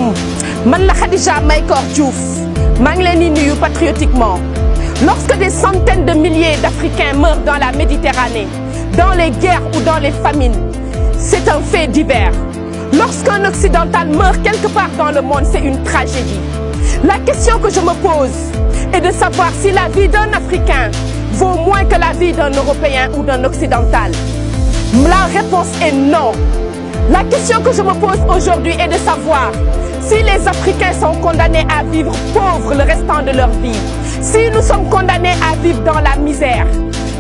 alaikum. Man la Khadija Maïkor Diouf. maa ngi leen di nuyu patriotiquement. Lorsque des centaines de milliers d'Africains meurent dans la Méditerranée, dans les guerres ou dans les famines, c'est un fait divers. Lorsqu'un occidental meurt quelque part dans le monde, c'est une tragédie. La question que je me pose est de savoir si la vie d'un Africain vaut moins que la vie d'un Européen ou d'un occidental. La réponse est non. La question que je me pose aujourd'hui est de savoir si les Africains sont condamnés à vivre pauvres le restant de leur vie, si nous sommes condamnés à vivre dans la misère.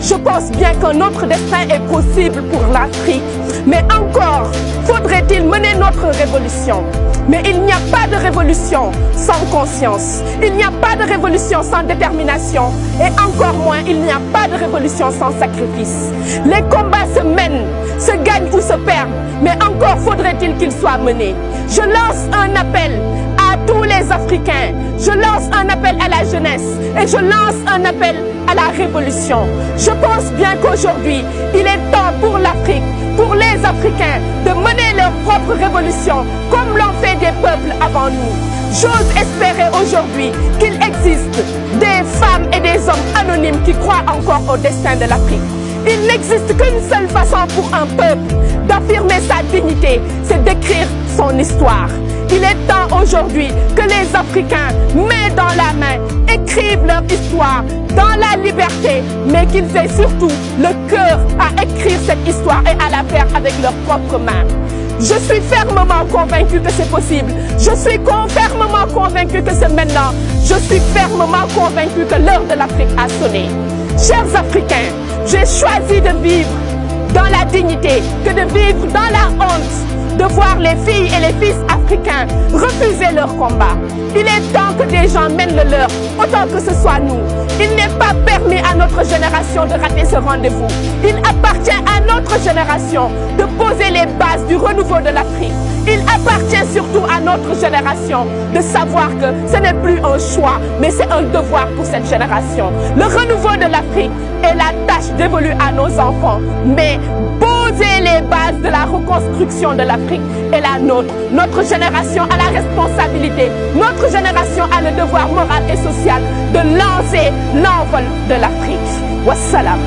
Je pense bien qu'un autre destin est possible pour l'Afrique, mais encore faudrait-il mener notre révolution. Mais il n'y a pas de révolution sans conscience, il n'y a pas de révolution sans détermination, et encore moins il n'y a pas de révolution sans sacrifice. Les combats se mènent, se gagnent ou se perdent, mais encore faudrait-il qu'ils soient menés. Je lance un appel à tous les Africains, je lance un appel à la jeunesse et je lance un appel à la révolution. Je pense bien qu'aujourd'hui, il est temps pour l'Afrique, pour les Africains, de mener leur propre révolution comme l'ont fait des peuples avant nous. J'ose espérer aujourd'hui qu'il existe des femmes et des hommes anonymes qui croient encore au destin de l'Afrique. Il n'existe qu'une seule façon pour un peuple d'affirmer sa dignité, c'est d'écrire son histoire. Il est temps aujourd'hui que les Africains, main dans la main, écrivent leur histoire dans la liberté, mais qu'ils aient surtout le cœur à écrire cette histoire et à la faire avec leurs propres mains. Je suis fermement convaincu que c'est possible. Je suis fermement convaincu que c'est maintenant. Je suis fermement convaincu que l'heure de l'Afrique a sonné. Chers Africains, j'ai choisi de vivre dans la dignité que de vivre dans la honte, de voir les filles et les fils africains refuser leur combat. Il est temps que des gens mènent le leur, autant que ce soit nous. Il n'est pas permis à notre génération de rater ce rendez-vous. Il appartient à notre génération de poser les bases du renouveau de l'Afrique. Il appartient surtout à notre génération de savoir que ce n'est plus un choix, mais c'est un devoir pour cette génération. Le renouveau de l'Afrique est la tâche dévolue à nos enfants, mais poser les bases de la reconstruction de l'Afrique est la nôtre. Notre génération a la responsabilité, notre génération a le devoir moral et social de lancer l'envol de l'Afrique. Wassalam.